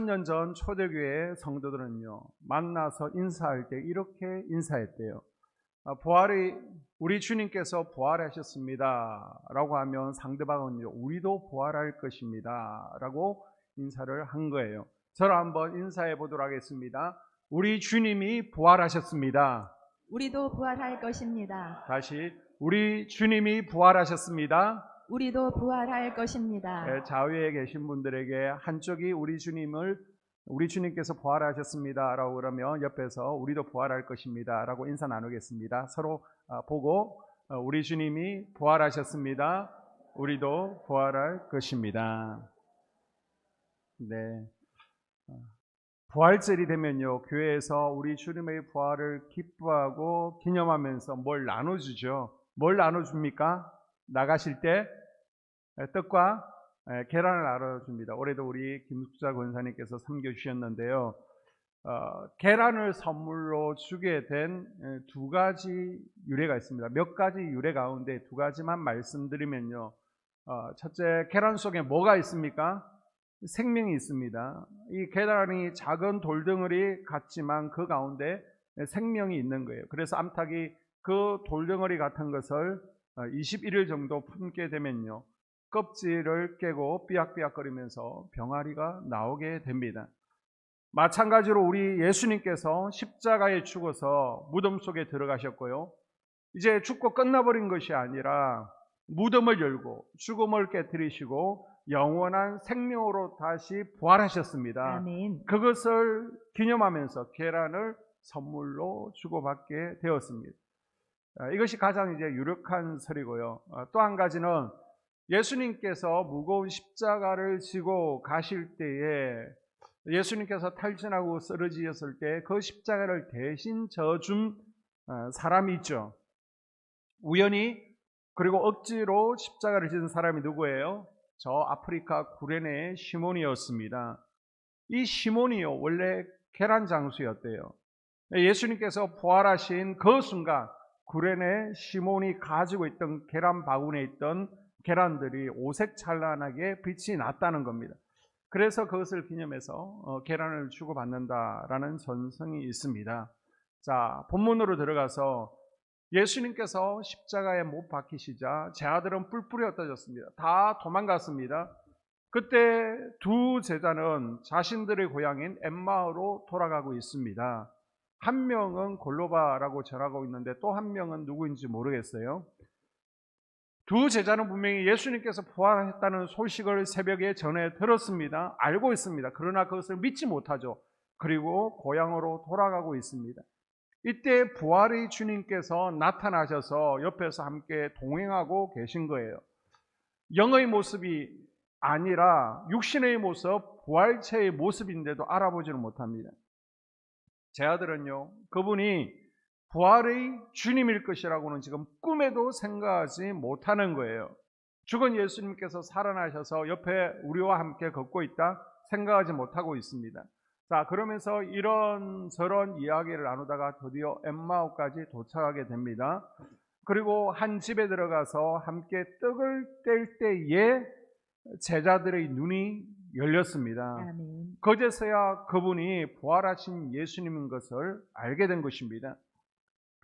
2000년 전 초대교회 성도들은요, 만나서 인사할 때 이렇게 인사했대요. 우리 주님께서 부활하셨습니다 라고 하면 상대방은요, 우리도 부활할 것입니다 라고 인사를 한 거예요. 저를 한번 인사해 보도록 하겠습니다. 우리 주님이 부활하셨습니다. 우리도 부활할 것입니다. 다시, 우리 주님이 부활하셨습니다. 우리도 부활할 것입니다. 좌우에 계신 분들에게 한쪽이 우리 주님께서 부활하셨습니다 라고 그러면 옆에서 우리도 부활할 것입니다 라고 인사 나누겠습니다. 서로 보고 우리 주님이 부활하셨습니다. 우리도 부활할 것입니다. 네. 부활절이 되면요, 교회에서 우리 주님의 부활을 기뻐하고 기념하면서 뭘 나눠주죠. 뭘 나눠줍니까? 나가실 때 떡과 계란을 나눠줍니다. 올해도 우리 김숙자 권사님께서 섬겨주셨는데요, 계란을 선물로 주게 된 두 가지 유래가 있습니다. 몇 가지 유래 가운데 두 가지만 말씀드리면요, 첫째, 계란 속에 뭐가 있습니까? 생명이 있습니다. 이 계란이 작은 돌덩어리 같지만 그 가운데 생명이 있는 거예요. 그래서 암탉이 그 돌덩어리 같은 것을 21일 정도 품게 되면요, 껍질을 깨고 삐약삐약거리면서 병아리가 나오게 됩니다. 마찬가지로 우리 예수님께서 십자가에 죽어서 무덤 속에 들어가셨고요, 이제 죽고 끝나버린 것이 아니라 무덤을 열고 죽음을 깨뜨리시고 영원한 생명으로 다시 부활하셨습니다. 아멘. 그것을 기념하면서 계란을 선물로 주고받게 되었습니다. 이것이 가장 이제 유력한 설이고요. 또 한 가지는 예수님께서 무거운 십자가를 지고 가실 때에 예수님께서 탈진하고 쓰러지셨을 때 그 십자가를 대신 져준 사람이 있죠. 우연히 그리고 억지로 십자가를 지은 사람이 누구예요? 저 아프리카 구레네의 시몬이었습니다. 이 시몬이요, 원래 계란 장수였대요. 예수님께서 부활하신 그 순간 구레네 시몬이 가지고 있던 계란 바구니에 있던 계란들이 오색찬란하게 빛이 났다는 겁니다. 그래서 그것을 기념해서 계란을 주고받는다라는 전성이 있습니다. 자, 본문으로 들어가서 예수님께서 십자가에 못 박히시자 제 아들은 뿔뿔이 흩어졌습니다. 다 도망갔습니다. 그때 두 제자는 자신들의 고향인 엠마오로 돌아가고 있습니다. 한 명은 골로바라고 전하고 있는데 또 한 명은 누구인지 모르겠어요. 두 제자는 분명히 예수님께서 부활했다는 소식을 새벽에 전해 들었습니다. 알고 있습니다. 그러나 그것을 믿지 못하죠. 그리고 고향으로 돌아가고 있습니다. 이때 부활의 주님께서 나타나셔서 옆에서 함께 동행하고 계신 거예요. 영의 모습이 아니라 육신의 모습, 부활체의 모습인데도 알아보지는 못합니다. 제 아들은요, 그분이 부활의 주님일 것이라고는 지금 꿈에도 생각하지 못하는 거예요. 죽은 예수님께서 살아나셔서 옆에 우리와 함께 걷고 있다 생각하지 못하고 있습니다. 자, 그러면서 이런저런 이야기를 나누다가 드디어 엠마오까지 도착하게 됩니다. 그리고 한 집에 들어가서 함께 떡을 뗄 때에 제자들의 눈이 열렸습니다. 아멘. 그제서야 그분이 부활하신 예수님인 것을 알게 된 것입니다.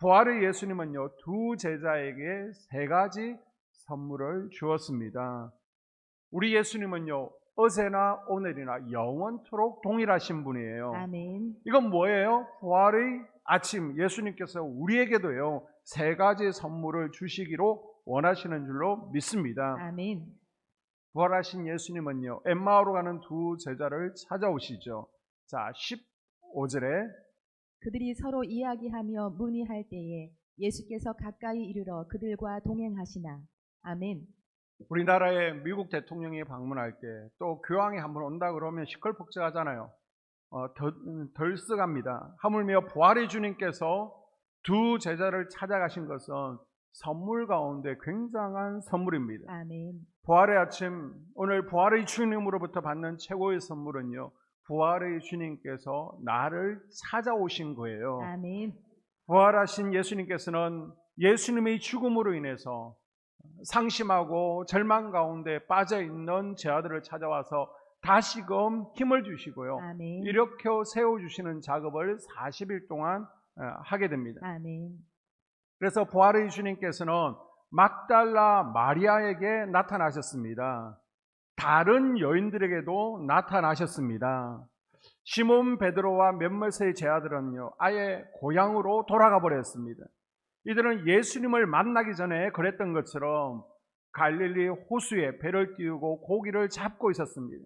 부활의 예수님은요, 두 제자에게 세 가지 선물을 주었습니다. 우리 예수님은요, 어제나 오늘이나 영원토록 동일하신 분이에요. 아멘. 이건 뭐예요? 부활의 아침, 예수님께서 우리에게도요, 세 가지 선물을 주시기로 원하시는 줄로 믿습니다. 아멘. 부활하신 예수님은요, 엠마오로 가는 두 제자를 찾아오시죠. 자, 15절에 그들이 서로 이야기하며 문의할 때에 예수께서 가까이 이르러 그들과 동행하시나. 아멘. 우리나라의 미국 대통령이 방문할 때 또 교황이 한번 온다 그러면 시끌벅적하잖아요. 덜썩합니다. 하물며 부활의 주님께서 두 제자를 찾아가신 것은 선물 가운데 굉장한 선물입니다. 아멘. 부활의 아침, 오늘 부활의 주님으로부터 받는 최고의 선물은요, 부활의 주님께서 나를 찾아오신 거예요. 아멘. 부활하신 예수님께서는 예수님의 죽음으로 인해서 상심하고 절망 가운데 빠져있는 제 아들을 찾아와서 다시금 힘을 주시고요. 아멘. 일으켜 세워주시는 작업을 40일 동안 하게 됩니다. 아멘. 그래서 부활의 주님께서는 막달라 마리아에게 나타나셨습니다. 다른 여인들에게도 나타나셨습니다. 시몬 베드로와 몇몇의 제자들은요, 아예 고향으로 돌아가 버렸습니다. 이들은 예수님을 만나기 전에 그랬던 것처럼 갈릴리 호수에 배를 띄우고 고기를 잡고 있었습니다.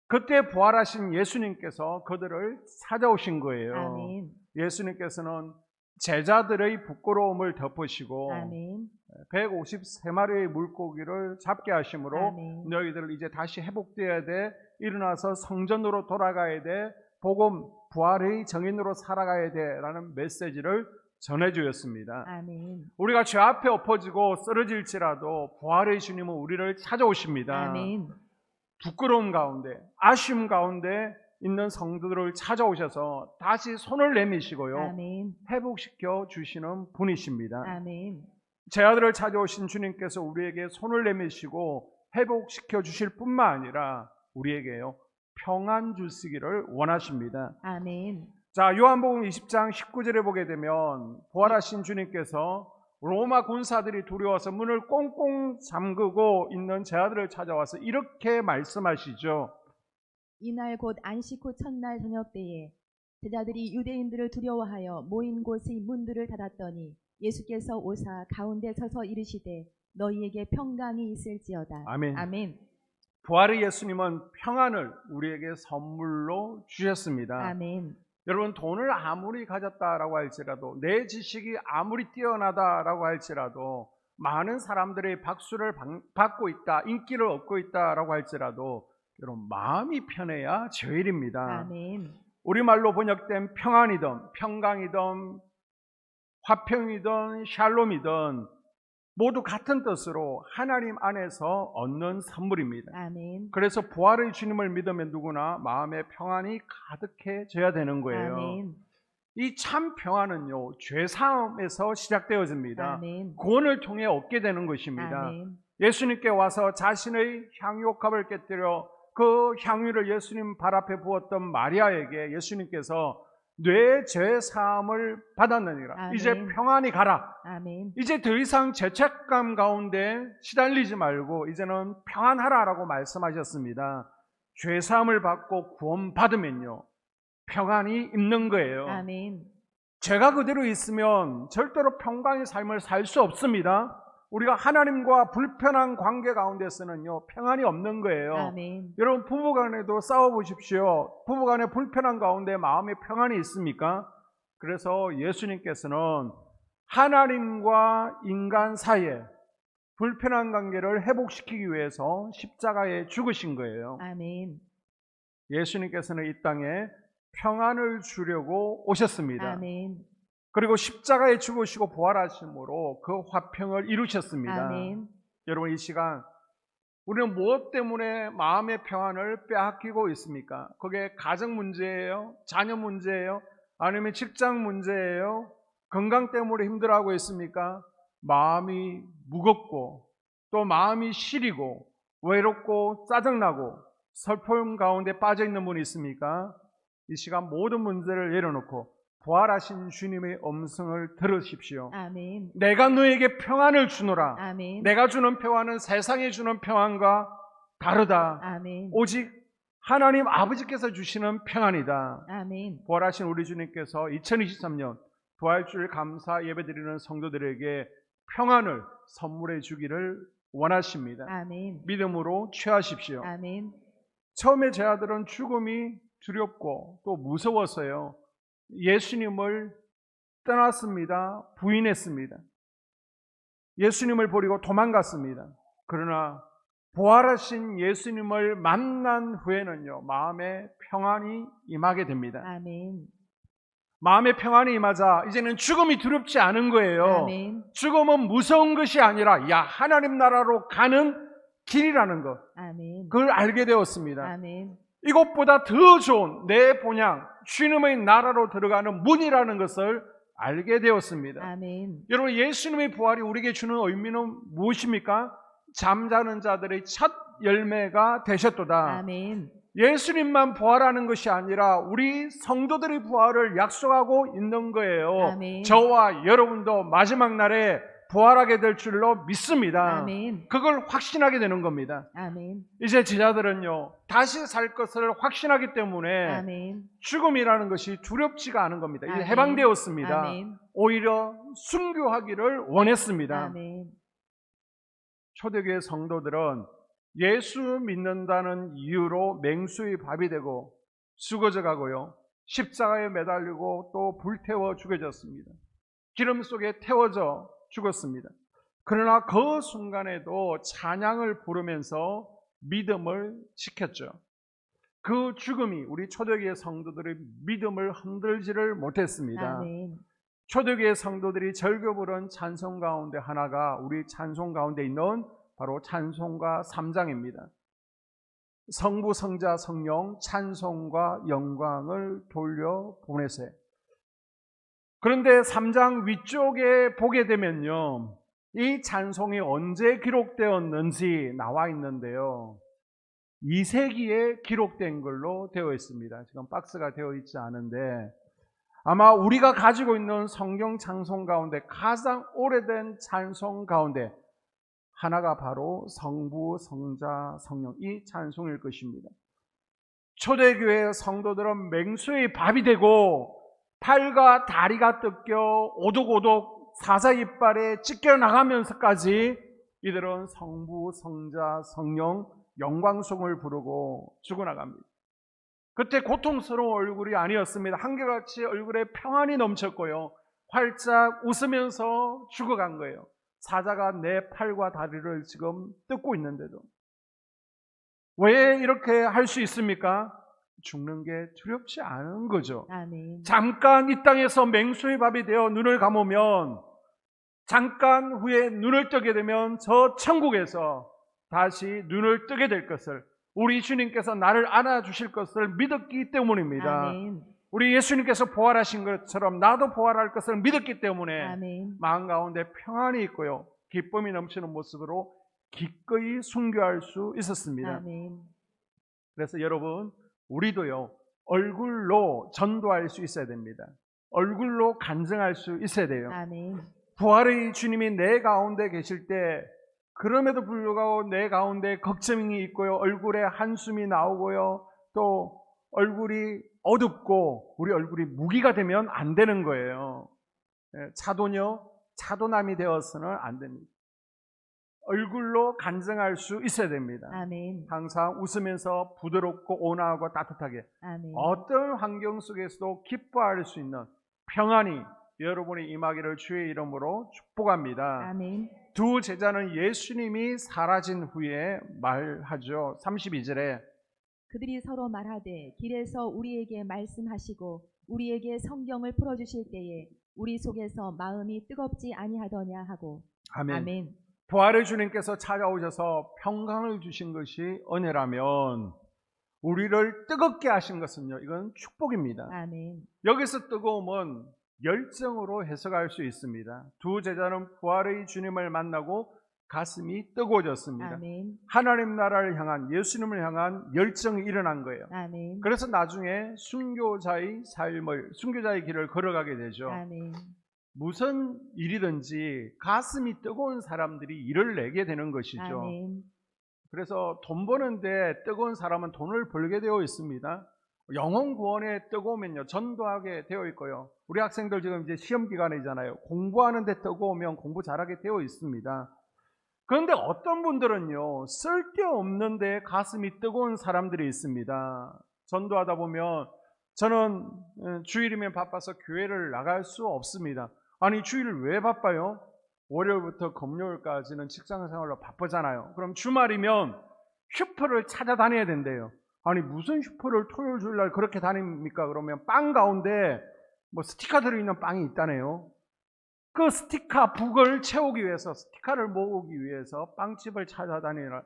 그때 부활하신 예수님께서 그들을 찾아오신 거예요. 아멘. 예수님께서는 제자들의 부끄러움을 덮으시고 아멘. 153마리의 물고기를 잡게 하심으로 아멘. 너희들 이제 다시 회복되어야 돼. 일어나서 성전으로 돌아가야 돼. 복음 부활의 정인으로 살아가야 돼. 라는 메시지를 전해주었습니다. 아멘. 우리가 죄 앞에 엎어지고 쓰러질지라도 부활의 주님은 우리를 찾아오십니다. 아멘. 부끄러움 가운데 아쉬움 가운데 있는 성도들을 찾아오셔서 다시 손을 내미시고요. 아멘. 회복시켜 주시는 분이십니다. 아멘. 제 아들을 찾아오신 주님께서 우리에게 손을 내미시고 회복시켜 주실 뿐만 아니라 우리에게요 평안 주시기를 원하십니다. 아멘. 자, 요한복음 20장 19절에 보게 되면 부활하신 주님께서 로마 군사들이 두려워서 문을 꽁꽁 잠그고 있는 제 아들을 찾아와서 이렇게 말씀하시죠. 이날 곧 안식 후 첫날 저녁 때에 제자들이 유대인들을 두려워하여 모인 곳의 문들을 닫았더니 예수께서 오사 가운데 서서 이르시되 너희에게 평강이 있을지어다. 아멘. 아멘. 부활의 예수님은 평안을 우리에게 선물로 주셨습니다. 아멘. 여러분, 돈을 아무리 가졌다라고 할지라도, 내 지식이 아무리 뛰어나다라고 할지라도, 많은 사람들의 박수를 받고 있다, 인기를 얻고 있다라고 할지라도 여러분, 마음이 편해야 제일입니다. 아멘. 우리말로 번역된 평안이든 평강이든 화평이든 샬롬이든 모두 같은 뜻으로 하나님 안에서 얻는 선물입니다. 아멘. 그래서 부활의 주님을 믿으면 누구나 마음의 평안이 가득해져야 되는 거예요. 아멘. 이 참 평안은요, 죄사함에서 시작되어집니다. 아멘. 구원을 통해 얻게 되는 것입니다. 아멘. 예수님께 와서 자신의 향유옥합을 깨뜨려 그 향유를 예수님 발 앞에 부었던 마리아에게 예수님께서 뇌 죄 사함을 받았느니라. 아멘. 이제 평안히 가라. 아멘. 이제 더 이상 죄책감 가운데 시달리지 말고 이제는 평안하라라고 말씀하셨습니다. 죄 사함을 받고 구원 받으면요, 평안이 있는 거예요. 아멘. 죄가 그대로 있으면 절대로 평강의 삶을 살 수 없습니다. 우리가 하나님과 불편한 관계 가운데서는요, 평안이 없는 거예요. 아멘. 여러분, 부부간에도 싸워보십시오. 부부간에 불편한 가운데 마음의 평안이 있습니까? 그래서 예수님께서는 하나님과 인간 사이에 불편한 관계를 회복시키기 위해서 십자가에 죽으신 거예요. 아멘. 예수님께서는 이 땅에 평안을 주려고 오셨습니다. 아멘. 그리고 십자가에 죽으시고 부활하심으로 그 화평을 이루셨습니다. 아멘. 여러분, 이 시간 우리는 무엇 때문에 마음의 평안을 빼앗기고 있습니까? 그게 가정 문제예요? 자녀 문제예요? 아니면 직장 문제예요? 건강 때문에 힘들어하고 있습니까? 마음이 무겁고 또 마음이 시리고 외롭고 짜증나고 슬픔 가운데 빠져있는 분이 있습니까? 이 시간 모든 문제를 내려놓고 부활하신 주님의 음성을 들으십시오. 아멘. 내가 너에게 평안을 주노라. 아멘. 내가 주는 평안은 세상이 주는 평안과 다르다. 아멘. 오직 하나님 아버지께서 주시는 평안이다. 아멘. 부활하신 우리 주님께서 2023년 부활주일 감사 예배드리는 성도들에게 평안을 선물해 주기를 원하십니다. 아멘. 믿음으로 취하십시오. 아멘. 처음에 제 아들은 죽음이 두렵고 또 무서워서요, 예수님을 떠났습니다. 부인했습니다. 예수님을 버리고 도망갔습니다. 그러나 부활하신 예수님을 만난 후에는요, 마음에 평안이 임하게 됩니다. 아멘. 마음의 평안이 임하자 이제는 죽음이 두렵지 않은 거예요. 아멘. 죽음은 무서운 것이 아니라 하나님 나라로 가는 길이라는 것, 아멘. 그걸 알게 되었습니다. 아멘. 이것보다 더 좋은 내 본향 주님의 나라로 들어가는 문이라는 것을 알게 되었습니다. 아멘. 여러분, 예수님의 부활이 우리에게 주는 의미는 무엇입니까? 잠자는 자들의 첫 열매가 되셨도다. 아멘. 예수님만 부활하는 것이 아니라 우리 성도들의 부활을 약속하고 있는 거예요. 아멘. 저와 여러분도 마지막 날에 부활하게 될 줄로 믿습니다. 아멘. 그걸 확신하게 되는 겁니다. 아멘. 이제 제자들은요, 다시 살 것을 확신하기 때문에 아멘. 죽음이라는 것이 두렵지가 않은 겁니다. 이제 아멘. 해방되었습니다. 아멘. 오히려 순교하기를 원했습니다. 아멘. 초대교회 성도들은 예수 믿는다는 이유로 맹수의 밥이 되고 수거져 가고요, 십자가에 매달리고 또 불태워 죽여졌습니다. 기름 속에 태워져 죽었습니다. 그러나 그 순간에도 찬양을 부르면서 믿음을 지켰죠. 그 죽음이 우리 초대교회 성도들의 믿음을 흔들지를 못했습니다. 아멘. 초대교회 성도들이 즐겨 부른 찬송 가운데 하나가 우리 찬송 가운데 있는 바로 찬송가 3장입니다. 성부, 성자, 성령 찬송과 영광을 돌려 보내세. 그런데 3장 위쪽에 보게 되면요, 이 찬송이 언제 기록되었는지 나와 있는데요, 2세기에 기록된 걸로 되어 있습니다. 지금 박스가 되어 있지 않은데 아마 우리가 가지고 있는 성경 찬송 가운데 가장 오래된 찬송 가운데 하나가 바로 성부, 성자, 성령 이 찬송일 것입니다. 초대교회 성도들은 맹수의 밥이 되고 팔과 다리가 뜯겨 오독오독 사자 이빨에 찢겨 나가면서까지 이들은 성부, 성자, 성령 영광송을 부르고 죽어나갑니다. 그때 고통스러운 얼굴이 아니었습니다. 한결같이 얼굴에 평안이 넘쳤고요, 활짝 웃으면서 죽어간 거예요. 사자가 내 팔과 다리를 지금 뜯고 있는데도. 왜 이렇게 할 수 있습니까? 죽는 게 두렵지 않은 거죠. 아멘. 잠깐 이 땅에서 맹수의 밥이 되어 눈을 감으면, 잠깐 후에 눈을 뜨게 되면 저 천국에서 다시 눈을 뜨게 될 것을, 우리 주님께서 나를 안아주실 것을 믿었기 때문입니다. 아멘. 우리 예수님께서 부활하신 것처럼 나도 부활할 것을 믿었기 때문에 아멘. 마음 가운데 평안이 있고요, 기쁨이 넘치는 모습으로 기꺼이 순교할 수 있었습니다. 아멘. 그래서 여러분, 우리도요, 얼굴로 전도할 수 있어야 됩니다. 얼굴로 간증할 수 있어야 돼요. 아멘. 부활의 주님이 내 가운데 계실 때 그럼에도 불구하고 내 가운데 걱정이 있고요, 얼굴에 한숨이 나오고요, 또 얼굴이 어둡고 우리 얼굴이 무기가 되면 안 되는 거예요. 차도녀, 차도남이 되어서는 안 됩니다. 얼굴로 간증할 수 있어야 됩니다. 아멘. 항상 웃으면서 부드럽고 온화하고 따뜻하게 아멘. 어떤 환경 속에서도 기뻐할 수 있는 평안이 여러분이 임하기를 주의 이름으로 축복합니다. 아멘. 두 제자는 예수님이 사라진 후에 말하죠. 32절에 그들이 서로 말하되 길에서 우리에게 말씀하시고 우리에게 성경을 풀어주실 때에 우리 속에서 마음이 뜨겁지 아니하더냐 하고. 아멘. 아멘. 부활의 주님께서 찾아오셔서 평강을 주신 것이 은혜라면 우리를 뜨겁게 하신 것은요, 이건 축복입니다. 아멘. 여기서 뜨거움은 열정으로 해석할 수 있습니다. 두 제자는 부활의 주님을 만나고 가슴이 뜨거워졌습니다. 아멘. 하나님 나라를 향한, 예수님을 향한 열정이 일어난 거예요. 아멘. 그래서 나중에 순교자의 순교자의 길을 걸어가게 되죠. 아멘. 무슨 일이든지 가슴이 뜨거운 사람들이 일을 내게 되는 것이죠. 아멘. 그래서 돈 버는데 뜨거운 사람은 돈을 벌게 되어 있습니다. 영혼 구원에 뜨거우면요, 전도하게 되어 있고요. 우리 학생들 지금 이제 시험 기간이잖아요. 공부하는데 뜨거우면 공부 잘하게 되어 있습니다. 그런데 어떤 분들은요, 쓸데없는데 가슴이 뜨거운 사람들이 있습니다. 전도하다 보면 저는 주일이면 바빠서 교회를 나갈 수 없습니다. 아니, 주일을 왜 바빠요? 월요일부터 금요일까지는 직장생활로 바쁘잖아요. 그럼 주말이면 슈퍼를 찾아다녀야 된대요. 아니, 무슨 슈퍼를 토요일 주일날 그렇게 다닙니까? 그러면 빵 가운데 뭐 스티커 들어있는 빵이 있다네요. 그 스티커 북을 채우기 위해서, 스티커를 모으기 위해서 빵집을 찾아다니라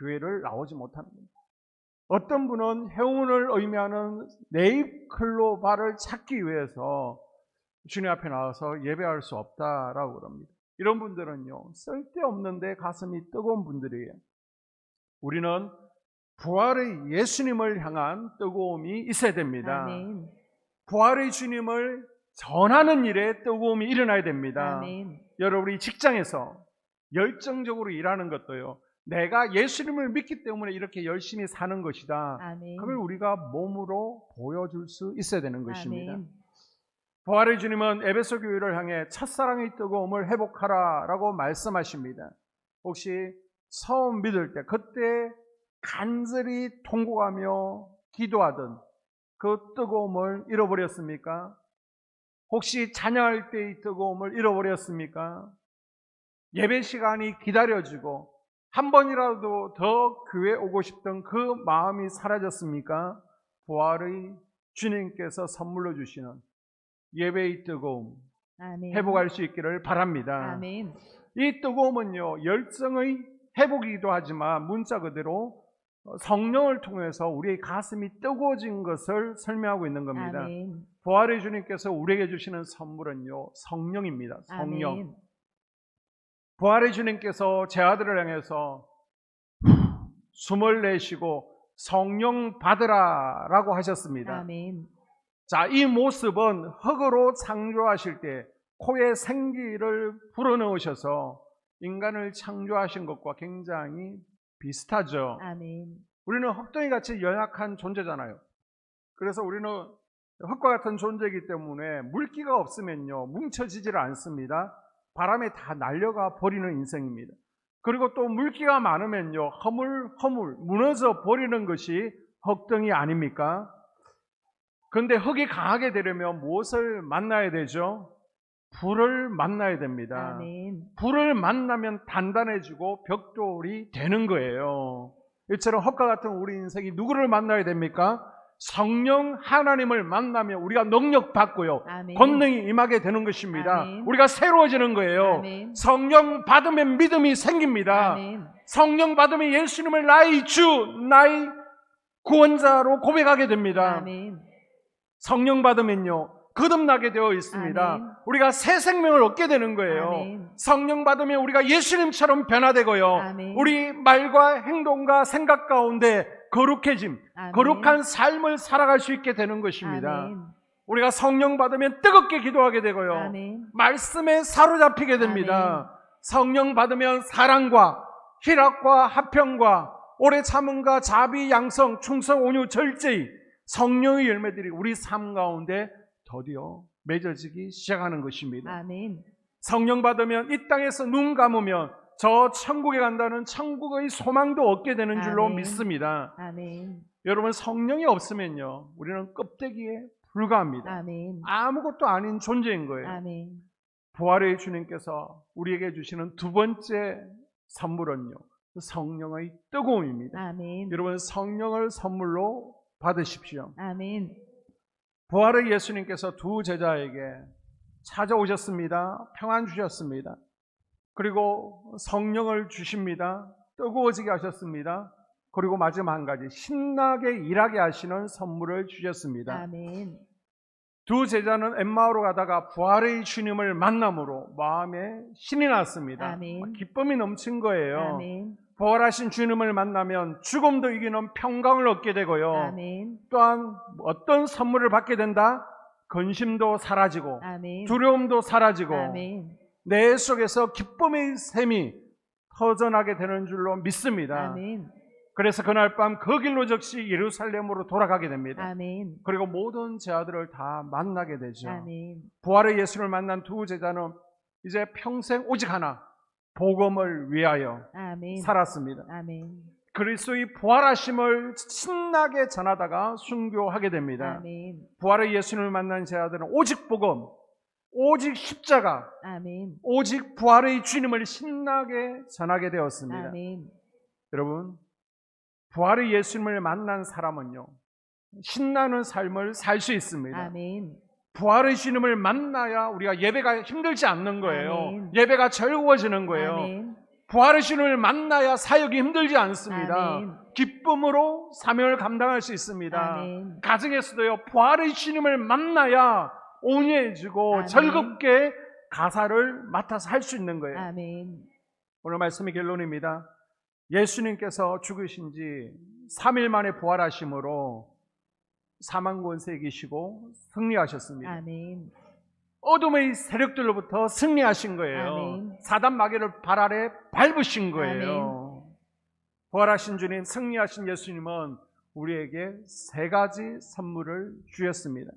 교회를 나오지 못하는 겁니다. 어떤 분은 행운을 의미하는 네잎클로바를 찾기 위해서 주님 앞에 나와서 예배할 수 없다라고 그럽니다. 이런 분들은요, 쓸데없는데 가슴이 뜨거운 분들이에요. 우리는 부활의 예수님을 향한 뜨거움이 있어야 됩니다. 아멘. 부활의 주님을 전하는 일에 뜨거움이 일어나야 됩니다. 아멘. 여러분이 직장에서 열정적으로 일하는 것도요, 내가 예수님을 믿기 때문에 이렇게 열심히 사는 것이다. 아멘. 그걸 우리가 몸으로 보여줄 수 있어야 되는 것입니다. 아멘. 부활의 주님은 에베소 교회를 향해 첫사랑의 뜨거움을 회복하라 라고 말씀하십니다. 혹시 처음 믿을 때 그때 간절히 통곡하며 기도하던 그 뜨거움을 잃어버렸습니까? 혹시 찬양할 때의 뜨거움을 잃어버렸습니까? 예배 시간이 기다려지고 한 번이라도 더 교회 오고 싶던 그 마음이 사라졌습니까? 부활의 주님께서 선물로 주시는 예배의 뜨거움 아멘. 회복할 수 있기를 바랍니다. 아멘. 이 뜨거움은요, 열정의 회복이기도 하지만 문자 그대로 성령을 통해서 우리의 가슴이 뜨거워진 것을 설명하고 있는 겁니다. 아멘. 부활의 주님께서 우리에게 주시는 선물은요, 성령입니다. 성령. 아멘. 부활의 주님께서 제 아들을 향해서 숨을 내쉬고 성령 받으라 라고 하셨습니다. 아멘. 자, 이 모습은 흙으로 창조하실 때 코에 생기를 불어넣으셔서 인간을 창조하신 것과 굉장히 비슷하죠. 아멘. 우리는 흙덩이 같이 연약한 존재잖아요. 그래서 우리는 흙과 같은 존재이기 때문에 물기가 없으면요, 뭉쳐지지를 않습니다. 바람에 다 날려가 버리는 인생입니다. 그리고 또 물기가 많으면요, 허물 무너져 버리는 것이 흙덩이 아닙니까? 그런데 흙이 강하게 되려면 무엇을 만나야 되죠? 불을 만나야 됩니다. 아멘. 불을 만나면 단단해지고 벽돌이 되는 거예요. 이처럼 흙과 같은 우리 인생이 누구를 만나야 됩니까? 성령 하나님을 만나면 우리가 능력 받고요, 아멘. 권능이 임하게 되는 것입니다. 아멘. 우리가 새로워지는 거예요. 아멘. 성령 받으면 믿음이 생깁니다. 아멘. 성령 받으면 예수님을 나의 주, 나의 구원자로 고백하게 됩니다. 아멘. 성령 받으면요, 거듭나게 되어 있습니다. 아멘. 우리가 새 생명을 얻게 되는 거예요. 아멘. 성령 받으면 우리가 예수님처럼 변화되고요, 아멘. 우리 말과 행동과 생각 가운데 거룩해짐, 아멘. 거룩한 삶을 살아갈 수 있게 되는 것입니다. 아멘. 우리가 성령 받으면 뜨겁게 기도하게 되고요, 아멘. 말씀에 사로잡히게 됩니다. 성령 받으면 사랑과 희락과 화평과 오래 참음과 자비, 양성, 충성, 온유, 절제의 성령의 열매들이 우리 삶 가운데 드디어 맺어지기 시작하는 것입니다. 아멘. 성령 받으면 이 땅에서 눈 감으면 저 천국에 간다는 천국의 소망도 얻게 되는 줄로 아멘. 믿습니다. 아멘. 여러분, 성령이 없으면요, 우리는 껍데기에 불과합니다. 아멘. 아무것도 아닌 존재인 거예요. 아멘. 부활의 주님께서 우리에게 주시는 두 번째 선물은요, 성령의 뜨거움입니다. 아멘. 여러분, 성령을 선물로 받으십시오. 아멘. 부활의 예수님께서 두 제자에게 찾아오셨습니다. 평안 주셨습니다. 그리고 성령을 주십니다. 뜨거워지게 하셨습니다. 그리고 마지막 한 가지, 신나게 일하게 하시는 선물을 주셨습니다. 아멘. 두 제자는 엠마오로 가다가 부활의 주님을 만남으로 마음에 신이 났습니다. 아멘. 기쁨이 넘친 거예요. 아멘. 부활하신 주님을 만나면 죽음도 이기는 평강을 얻게 되고요, 아멘. 또한 어떤 선물을 받게 된다? 근심도 사라지고 아멘. 두려움도 사라지고 아멘. 내 속에서 기쁨의 샘이 터져나게 되는 줄로 믿습니다. 아멘. 그래서 그날 밤 그 길로 즉시 예루살렘으로 돌아가게 됩니다. 아멘. 그리고 모든 제자들을 다 만나게 되죠. 아멘. 부활의 예수를 만난 두 제자는 이제 평생 오직 하나, 복음을 위하여 아멘. 살았습니다. 아멘. 그리스도의 부활하심을 신나게 전하다가 순교하게 됩니다. 아멘. 부활의 예수님을 만난 제자들은 오직 복음, 오직 십자가, 아멘. 오직 부활의 주님을 신나게 전하게 되었습니다. 아멘. 여러분, 부활의 예수님을 만난 사람은요, 신나는 삶을 살 수 있습니다. 아멘. 부활의 주님을 만나야 우리가 예배가 힘들지 않는 거예요. 아멘. 예배가 즐거워지는 거예요. 아멘. 부활의 주님을 만나야 사역이 힘들지 않습니다. 아멘. 기쁨으로 사명을 감당할 수 있습니다. 아멘. 가정에서도요, 부활의 주님을 만나야 온유해지고 아멘. 즐겁게 가사를 맡아서 할 수 있는 거예요. 아멘. 오늘 말씀의 결론입니다. 예수님께서 죽으신 지 3일 만에 부활하심으로 사망 권세에 이기시고 승리하셨습니다. 아멘. 어둠의 세력들로부터 승리하신 거예요. 아멘. 사단 마귀를 발 아래 밟으신 거예요. 부활하신 주님, 승리하신 예수님은 우리에게 세 가지 선물을 주셨습니다.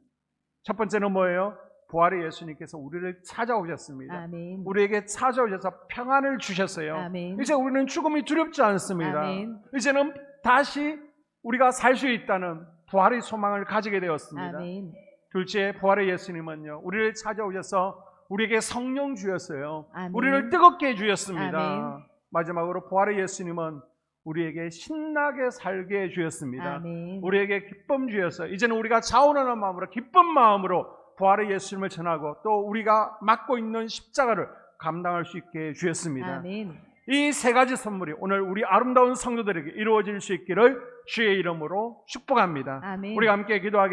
첫 번째는 뭐예요? 부활의 예수님께서 우리를 찾아오셨습니다. 아멘. 우리에게 찾아오셔서 평안을 주셨어요. 아멘. 이제 우리는 죽음이 두렵지 않습니다. 아멘. 이제는 다시 우리가 살 수 있다는 부활의 소망을 가지게 되었습니다. 아멘. 둘째, 부활의 예수님은요, 우리를 찾아오셔서 우리에게 성령 주셨어요. 아멘. 우리를 뜨겁게 해주셨습니다. 아멘. 마지막으로 부활의 예수님은 우리에게 신나게 살게 해주셨습니다. 아멘. 우리에게 기쁨 주셔서 이제는 우리가 자원하는 마음으로 기쁜 마음으로 부활의 예수님을 전하고 또 우리가 맡고 있는 십자가를 감당할 수 있게 해주셨습니다. 아멘. 이 세 가지 선물이 오늘 우리 아름다운 성도들에게 이루어질 수 있기를 주의 이름으로 축복합니다. 아멘. 우리가 함께 기도하겠습니다.